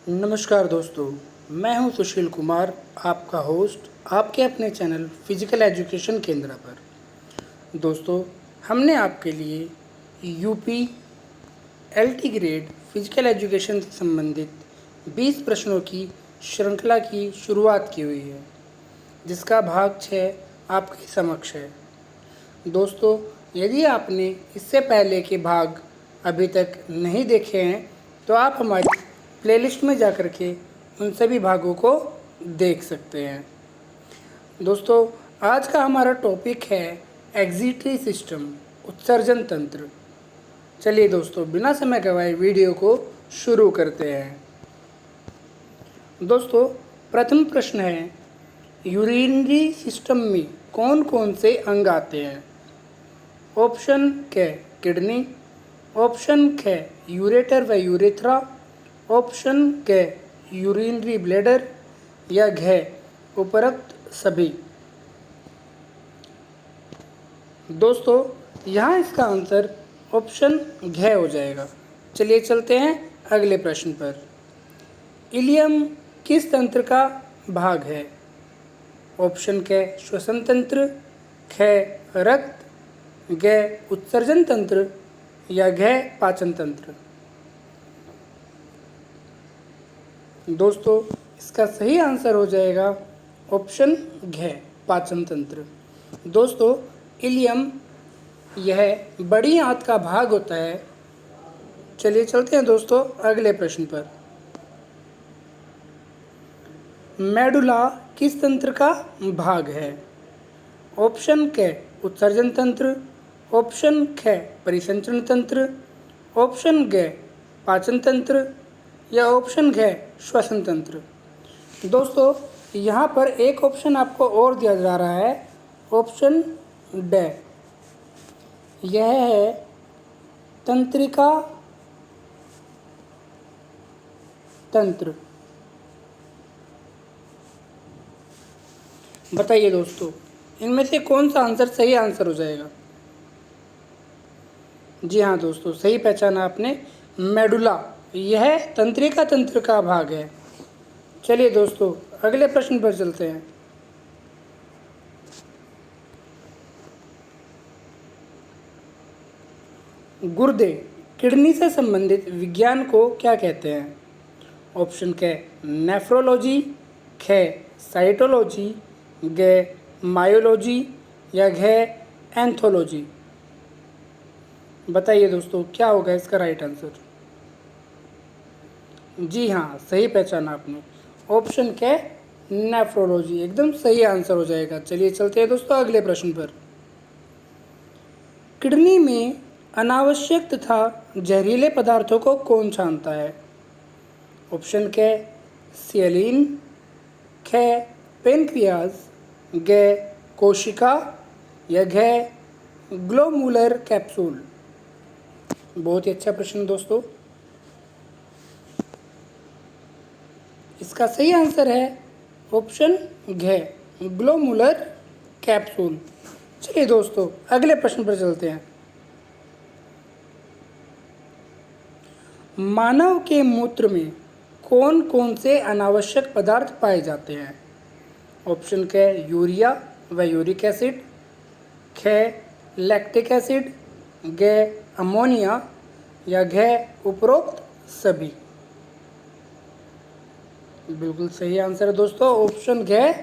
नमस्कार दोस्तों, मैं हूं सुशील कुमार, आपका होस्ट आपके अपने चैनल फिजिकल एजुकेशन केंद्र पर। दोस्तों, हमने आपके लिए UP LT grade physical education से संबंधित 20 प्रश्नों की श्रृंखला की शुरुआत की हुई है, जिसका भाग 6 आपके समक्ष है। दोस्तों, यदि आपने इससे पहले के भाग अभी तक नहीं देखे हैं तो आप हमारी प्लेलिस्ट में जाकर के उन सभी भागों को देख सकते हैं। दोस्तों, आज का हमारा टॉपिक है एक्जिटरी सिस्टम, उत्सर्जन तंत्र। चलिए दोस्तों, बिना समय गवाए वीडियो को शुरू करते हैं। दोस्तों, प्रथम प्रश्न है, यूरिनरी सिस्टम में कौन कौन से अंग आते हैं? ऑप्शन क किडनी, ऑप्शन ख यूरेटर व यूरेथ्रा, ऑप्शन क यूरिनरी ब्लैडर या घ उपरोक्त सभी। दोस्तों, यहाँ इसका आंसर ऑप्शन घ हो जाएगा। चलिए चलते हैं अगले प्रश्न पर। इलियम किस तंत्र का भाग है? ऑप्शन क श्वसन तंत्र, ख रक्त, ग उत्सर्जन तंत्र या घ पाचन तंत्र। दोस्तों, इसका सही आंसर हो जाएगा ऑप्शन घ पाचन तंत्र। दोस्तों, इलियम यह बड़ी आंत का भाग होता है। चलिए चलते हैं दोस्तों अगले प्रश्न पर। मेडुला किस तंत्र का भाग है? ऑप्शन क उत्सर्जन तंत्र, ऑप्शन ख परिसंचरण तंत्र, ऑप्शन ग पाचन तंत्र या ऑप्शन घ श्वसन तंत्र। दोस्तों, यहाँ पर एक ऑप्शन आपको और दिया जा रहा है, ऑप्शन ड। यह है तंत्रिका तंत्र। बताइए दोस्तों, इनमें से कौन सा आंसर सही आंसर हो जाएगा? जी हाँ दोस्तों, सही पहचाना आपने, मेडुला यह तंत्रिका तंत्र का भाग है। चलिए दोस्तों अगले प्रश्न पर चलते हैं। गुर्दे किडनी से संबंधित विज्ञान को क्या कहते हैं? ऑप्शन क नेफ्रोलॉजी, ख साइटोलॉजी, ग मायोलॉजी या घ एंथोलॉजी। बताइए दोस्तों, क्या होगा इसका राइट आंसर? जी हाँ, सही पहचाना आपने, ऑप्शन क नेफ्रोलॉजी एकदम सही आंसर हो जाएगा। चलिए चलते हैं दोस्तों अगले प्रश्न पर। किडनी में अनावश्यक तथा जहरीले पदार्थों को कौन छानता है? ऑप्शन क सियलिन, ख पेनक्रियाज, ग कोशिका या घ ग्लोमुलर कैप्सूल। बहुत ही अच्छा प्रश्न दोस्तों। इसका सही आंसर है ऑप्शन घ ग्लोमुलर कैप्सूल। चलिए दोस्तों अगले प्रश्न पर चलते हैं। मानव के मूत्र में कौन कौन से अनावश्यक पदार्थ पाए जाते हैं? ऑप्शन क यूरिया व यूरिक एसिड, ख लैक्टिक एसिड, ग अमोनिया या घ उपरोक्त सभी। बिल्कुल सही आंसर है दोस्तों, ऑप्शन घ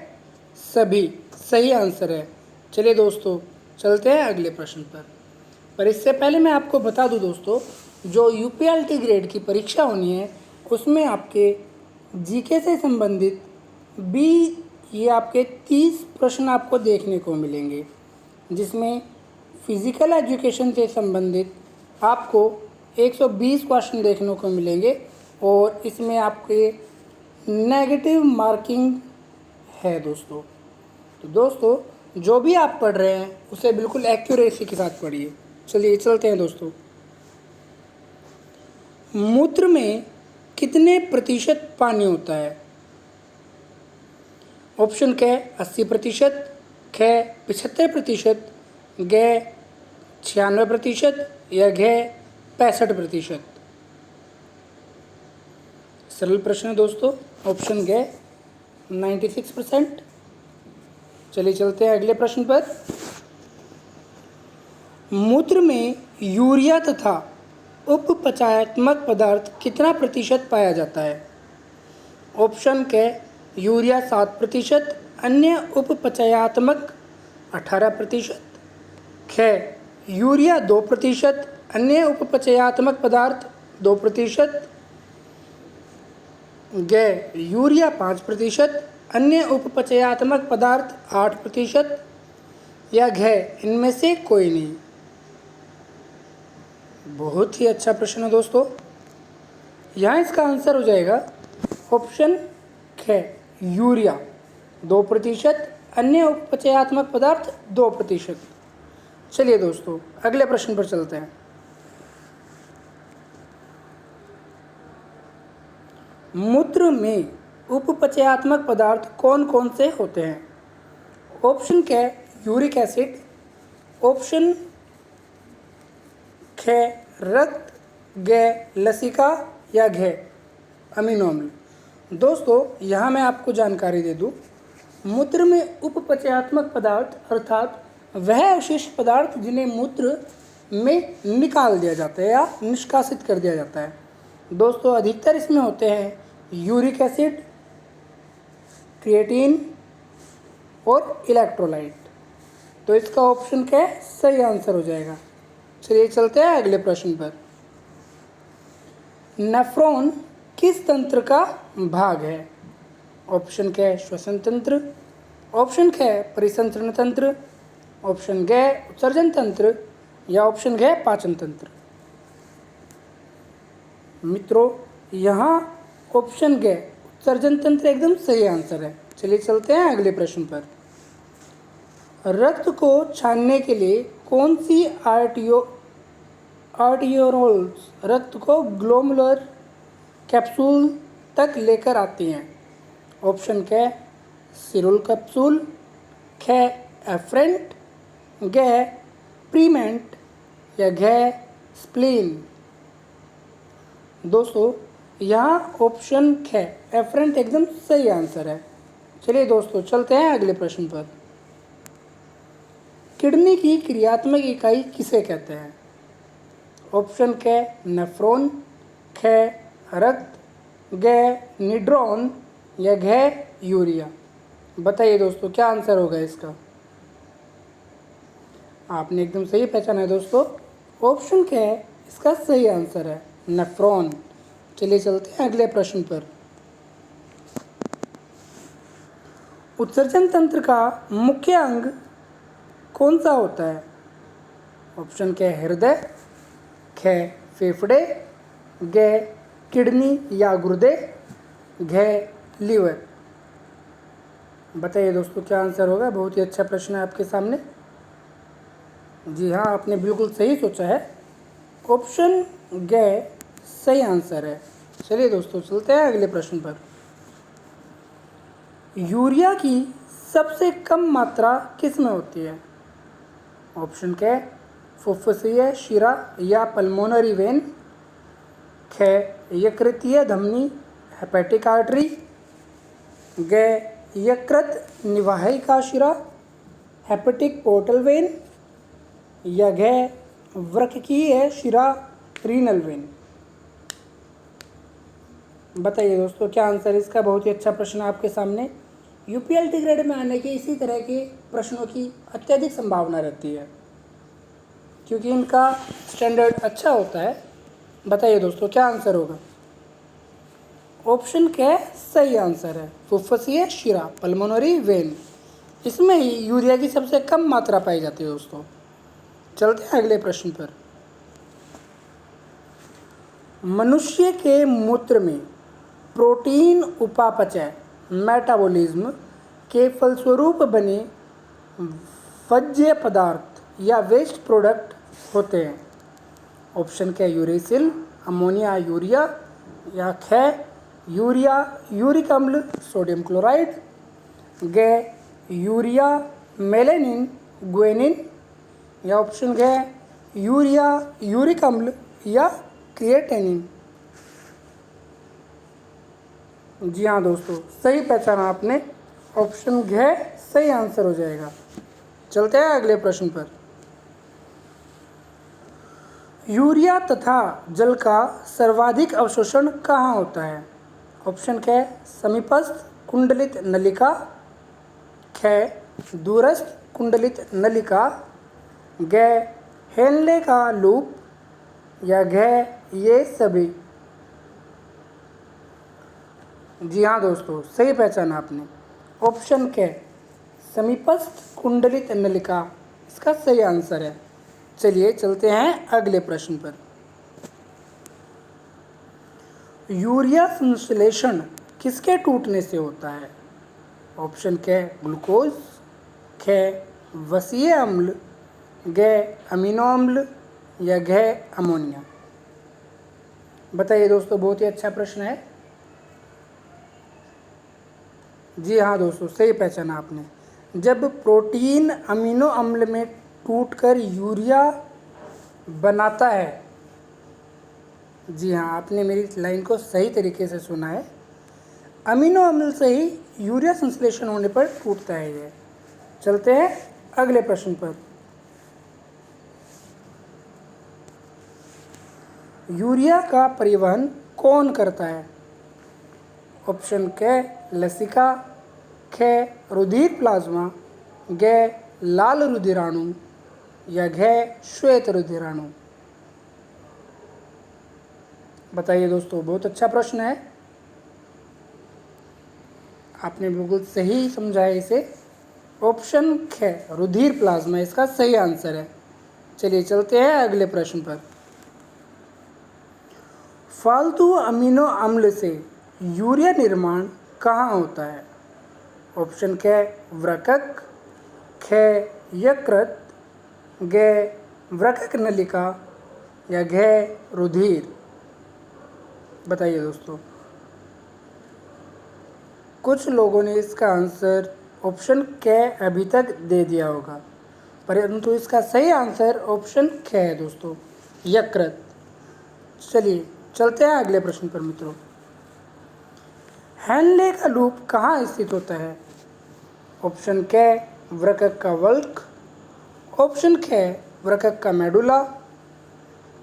सभी सही आंसर है। चलिए दोस्तों चलते हैं अगले प्रश्न पर इससे पहले मैं आपको बता दूं दोस्तों, जो यूपीएलटी ग्रेड की परीक्षा होनी है उसमें आपके जीके से संबंधित ये आपके 30 प्रश्न आपको देखने को मिलेंगे, जिसमें फिजिकल एजुकेशन से संबंधित आपको 120 क्वेश्चन देखने को मिलेंगे और इसमें आपके नेगेटिव मार्किंग है दोस्तों। तो दोस्तों, जो भी आप पढ़ रहे हैं उसे बिल्कुल एक्यूरेसी के साथ पढ़िए। चलिए चलते हैं दोस्तों। मूत्र में कितने प्रतिशत पानी होता है? ऑप्शन क 80%, ख 75%, ग 96% या घ 65%। सरल प्रश्न है दोस्तों, ऑप्शन ग 96%। चलिए चलते हैं अगले प्रश्न पर। मूत्र में यूरिया तथा उपपचयात्मक पदार्थ कितना प्रतिशत पाया जाता है? ऑप्शन के यूरिया 7%, अन्य उपपचयात्मक 18%, ख यूरिया 2%, अन्य उपपचयात्मक पदार्थ 2%, ग यूरिया 5%, अन्य उपपचयात्मक पदार्थ 8%, या घ इनमें से कोई नहीं। बहुत ही अच्छा प्रश्न है दोस्तों। यहाँ इसका आंसर हो जाएगा ऑप्शन ख यूरिया 2%, अन्य उपपचयात्मक पदार्थ 2%। चलिए दोस्तों अगले प्रश्न पर चलते हैं। मूत्र में उपपचयात्मक पदार्थ कौन कौन से होते हैं? ऑप्शन क यूरिक एसिड, ऑप्शन ख रक्त, ग लसिका, या घ अमीनो अम्ल। दोस्तों यहाँ मैं आपको जानकारी दे दूँ, मूत्र में उपपचयात्मक पदार्थ अर्थात वह अवशिष्ट पदार्थ जिन्हें मूत्र में निकाल दिया जाता है या निष्कासित कर दिया जाता है। दोस्तों अधिकतर इसमें होते हैं यूरिक एसिड, क्रिएटिन और इलेक्ट्रोलाइट। तो इसका ऑप्शन क्या है? सही आंसर हो जाएगा। चलिए चलते हैं अगले प्रश्न पर। नेफ्रॉन किस तंत्र का भाग है? ऑप्शन क श्वसन तंत्र, ऑप्शन ख परिसंचरण तंत्र, ऑप्शन ग उत्सर्जन तंत्र, या ऑप्शन घ पाचन तंत्र। मित्रों यहाँ ऑप्शन ग उत्सर्जन तंत्र एकदम सही आंसर है। चलिए चलते हैं अगले प्रश्न पर। रक्त को छानने के लिए कौन सी आर्टियोरोल्स रक्त को ग्लोमुलर कैप्सूल तक लेकर आती हैं? ऑप्शन क सिरुल कैप्सूल, ख एफरेंट, ग प्रीमेंट, या घ स्प्लीन। दोस्तों यहाँ ऑप्शन ख एफरेंट एकदम सही आंसर है। चलिए दोस्तों चलते हैं अगले प्रश्न पर। किडनी की क्रियात्मक इकाई किसे कहते हैं? ऑप्शन क नेफ्रॉन, ख रक्त, ग न्यूरॉन, या घ यूरिया। बताइए दोस्तों क्या आंसर होगा इसका? आपने एकदम सही पहचाना है दोस्तों, ऑप्शन क इसका सही आंसर है नेफ्रॉन। चलिए चलते हैं अगले प्रश्न पर। उत्सर्जन तंत्र का मुख्य अंग कौन सा होता है? ऑप्शन क हृदय, ख फेफड़े, ग किडनी या गुर्दे, घ लीवर। बताइए दोस्तों क्या आंसर होगा? बहुत ही अच्छा प्रश्न है आपके सामने। जी हाँ, आपने बिल्कुल सही सोचा है, ऑप्शन ग सही आंसर है। चलिए दोस्तों चलते हैं अगले प्रश्न पर। यूरिया की सबसे कम मात्रा किस में होती है? ऑप्शन क फुफ्फुसीय शिरा या पल्मोनरी वेन, ख यकृतीय धमनी हेपेटिक आर्टरी, ग यकृत निवाहिका शिरा हेपेटिक पोर्टल वेन, या घ वृक्कीय शिरा रीनल वेन। बताइए दोस्तों क्या आंसर है इसका? बहुत ही अच्छा प्रश्न है आपके सामने। यूपीएलटी ग्रेड में आने के इसी तरह के प्रश्नों की अत्यधिक संभावना रहती है क्योंकि इनका स्टैंडर्ड अच्छा होता है। बताइए दोस्तों क्या आंसर होगा? ऑप्शन क्या सही आंसर है फुफ्फुसीय शिरा पल्मोनरी वेन। इसमें ही यूरिया की सबसे कम मात्रा पाई जाती है दोस्तों। चलते हैं अगले प्रश्न पर। मनुष्य के मूत्र में प्रोटीन उपापचय मेटाबॉलिज्म के फलस्वरूप बने वज्य पदार्थ या वेस्ट प्रोडक्ट होते हैं। ऑप्शन क्या यूरेसिल, अमोनिया, यूरिया, या ख यूरिया यूरिक अम्ल सोडियम क्लोराइड, ग यूरिया मेलेनिन ग्वेनिन, या ऑप्शन ग यूरिया, यूरिक अम्ल, या क्रिएटिनिन। जी हाँ दोस्तों, सही पहचाना आपने। ऑप्शन घ सही आंसर हो जाएगा। चलते हैं अगले प्रश्न पर। यूरिया तथा जल का सर्वाधिक अवशोषण कहाँ होता है? ऑप्शन क समीपस्थ कुंडलित नलिका, ख दूरस्थ कुंडलित नलिका, ग हेनले का लूप, या घ ये सभी। जी हाँ दोस्तों, सही पहचाना आपने। ऑप्शन क समीपस्थ कुंडलित नलिका इसका सही आंसर है। चलिए चलते हैं अगले प्रश्न पर। यूरिया संश्लेषण किसके टूटने से होता है? ऑप्शन क ग्लूकोज, ख वसीय अम्ल, ग अमीनो अम्ल, या घ अमोनिया। बताइए दोस्तों, बहुत ही अच्छा प्रश्न है। जी हाँ दोस्तों, सही पहचाना आपने। जब प्रोटीन अमीनो अम्ल में टूटकर यूरिया बनाता है, जी हाँ, आपने मेरी लाइन को सही तरीके से सुना है। अमीनो अम्ल से ही यूरिया संश्लेषण होने पर टूटता है ये। चलते हैं अगले प्रश्न पर। यूरिया का परिवहन कौन करता है? ऑप्शन क लसिका, ख रुधिर प्लाज्मा, ग लाल रुधिराणु, या घ श्वेत रुधिराणु। बताइए दोस्तों, बहुत अच्छा प्रश्न है। आपने बिल्कुल सही समझा है इसे। ऑप्शन ख रुधिर प्लाज्मा इसका सही आंसर है। चलिए चलते हैं अगले प्रश्न पर। फालतू अमीनो अम्ल से यूरिया निर्माण कहाँ होता है? ऑप्शन क वृकक, ख यकृत, ग वृकक नलिका, या घ रुधिर। बताइए दोस्तों, कुछ लोगों ने इसका आंसर ऑप्शन क अभी तक दे दिया होगा, परंतु इसका सही आंसर ऑप्शन ख है दोस्तों, यकृत। चलिए चलते हैं अगले प्रश्न पर मित्रों। हेनले का लूप कहाँ स्थित होता है? ऑप्शन क वृकक का वल्क, ऑप्शन ख वृकक का मेडुला,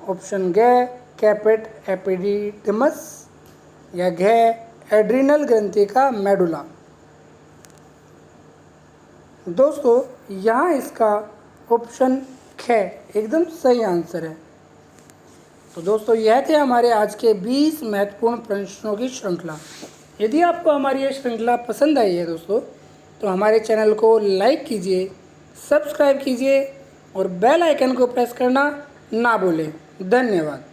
ऑप्शन ग कैपेट एपिडिडमस, या घ एड्रिनल ग्रंथि का मेडुला। दोस्तों, यहाँ इसका ऑप्शन ख एकदम सही आंसर है। तो दोस्तों, यह थे हमारे आज के 20 महत्वपूर्ण प्रश्नों की श्रृंखला। यदि आपको हमारी यह श्रृंखला पसंद आई है दोस्तों, तो हमारे चैनल को लाइक कीजिए, सब्सक्राइब कीजिए और बेल आइकन को प्रेस करना ना भूलें। धन्यवाद।